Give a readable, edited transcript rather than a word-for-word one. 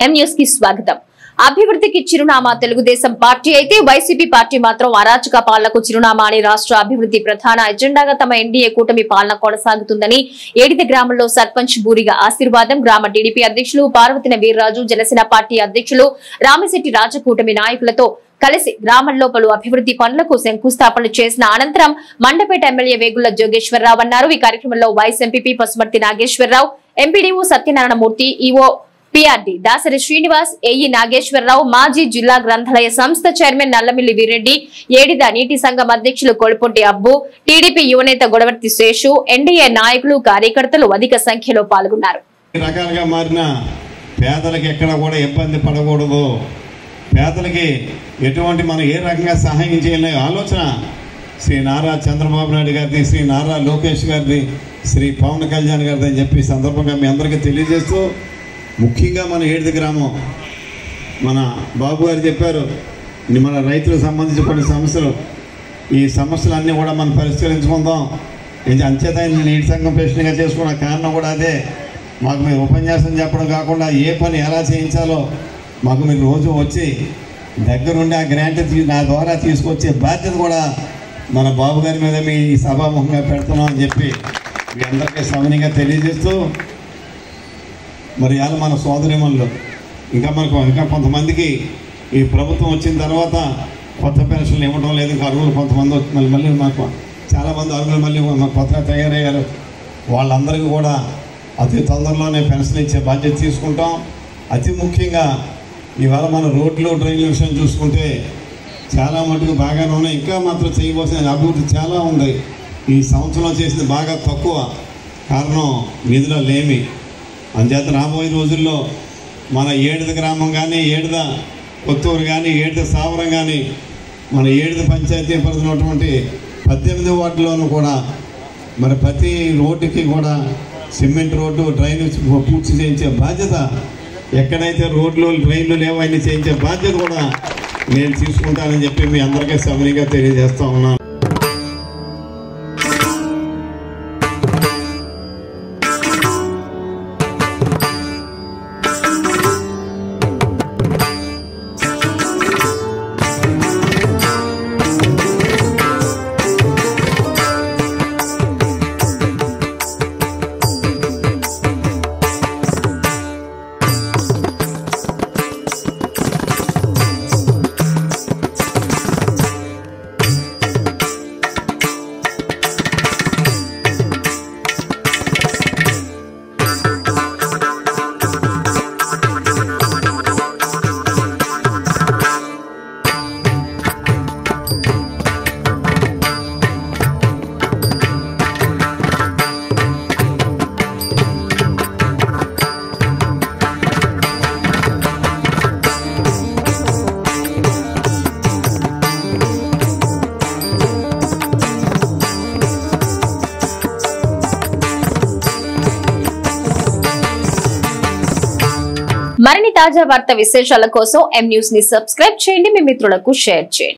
M news కి స్వాగతం. అభివృద్ధికి చిరునామా తెలుగుదేశం పార్టీ అయితే వైసీపీ పార్టీ మాత్రం అరాచక పాలనకు చిరునామా అని రాష్ట్ర అభివృద్ధి ప్రధాన ఎజెండాగా తమ ఎన్డీఏ కూటమి పాలన కొనసాగుతుందని ఏడిద గ్రామంలో సర్పంచ్ బూరిగా ఆశీర్వాదం, గ్రామ టీడీపీ అధ్యక్షులు పార్వతిన వీర్రాజు, జనసేన పార్టీ అధ్యక్షులు రామిశెట్టి రాజకూటమి నాయకులతో కలిసి గ్రామంలో పలు అభివృద్ధి పనులకు శంకుస్థాపన చేసిన అనంతరం మండపేట ఎమ్మెల్యే వేగుళ్ల జోగేశ్వరరావు అన్నారు. ఈ కార్యక్రమంలో vice MPP Pasumarthi Nageswara Rao, MPDO Satyanarayanamurthy, EO PRD Dasari Srinivas, AE Nageswara Rao, మాజీ జిల్లా గ్రంథాలయ సంస్థ చైర్మన్ నల్లమిల్లి వీరెడ్డి, ఏడిద నీటి సంఘం అధ్యక్షులు కొడిపొట్టి అబ్బు, టీడీపీ యువనేత గొడవర్తి శేషు, ఎన్డీఏ నాయకులు, కార్యకర్తలు అధిక సంఖ్యలో పాల్గొన్నారు. రకాలుగా మారిన పేదలకు ఎక్కడ కూడా ఇబ్బంది పడకూడదు, పేదలకి ఎటువంటి మనం ఏ రకంగా సహాయం చేయాలనే ఆలోచన శ్రీ నారా చంద్రబాబు నాయుడు గారిది, శ్రీ నారా లోకేష్ గారిది, శ్రీ పవన్ కళ్యాణ్ గారిది అని చెప్పి సందర్భంగా మీ అందరికీ తెలియజేస్తూ, ముఖ్యంగా మన ఏడిద గ్రామం మన బాబు గారు చెప్పారు, మన రైతులకు సంబంధించి కొన్ని సమస్యలు, ఈ సమస్యలన్నీ కూడా మనం పరిష్కరించుకుందాం. అంచేత నీటి సంఘం ప్రెసిడెంట్గా చేసుకున్న కారణం కూడా అదే. మాకు మీరు ఉపన్యాసం చెప్పడం కాకుండా ఏ పని ఎలా చేయించాలో మాకు మీరు రోజు వచ్చి దగ్గరుండి ఆ గ్రాంట్ నా ద్వారా తీసుకొచ్చే బాధ్యత కూడా మన బాబు గారి మీద మీ సభాముఖంగా పెడుతున్నాం అని చెప్పి మీ అందరికీ సవినీయంగా తెలియజేస్తూ, మరి ఇవాళ మన సోదరిమణులు ఇంకా కొంతమందికి ఈ ప్రభుత్వం వచ్చిన తర్వాత కొత్త పెన్షన్లు ఇవ్వడం లేదు. ఇంకా అర్హులు కొంతమంది వస్తున్నారు, మళ్ళీ మాకు చాలామంది అర్హులు మళ్ళీ కొత్తగా తయారయ్యారు. వాళ్ళందరికీ కూడా అతి తొందరలోనే పెన్షన్ ఇచ్చే బాధ్యత తీసుకుంటాం. అతి ముఖ్యంగా ఇవాళ మన రోడ్లు డ్రైన్ల విషయం చూసుకుంటే చాలా మటుకు బాగానే ఉన్నాయి. ఇంకా మాత్రం చేయవలసిన అభివృద్ధి చాలా ఉంది. ఈ సంవత్సరంలో చేసింది బాగా తక్కువ, కారణం నిధుల లేమి. అందుచేత రాబోయే రోజుల్లో మన ఏడిద గ్రామం కానీ, ఏడిద కొత్తూరు కానీ, ఏడిద సావరం కానీ, మన ఏడిద పంచాయతీ పరిధిలో ఉన్నటువంటి 18 వార్డుల్లోనూ కూడా మరి ప్రతి రోడ్డుకి కూడా సిమెంట్ రోడ్డు, డ్రైన్ పూర్తి చేయించే బాధ్యత, ఎక్కడైతే రోడ్లు డ్రైన్లు లేవో అన్నీ చేయించే బాధ్యత కూడా నేను తీసుకుంటానని చెప్పి మీ అందరికీ సవినీయంగా తెలియజేస్తూ ఉన్నాను. మరిన్ని తాజా వార్తా విశేషాల కోసం ఎం న్యూస్ ని సబ్స్క్రైబ్ చేయండి, మీ మిత్రులకు షేర్ చేయండి.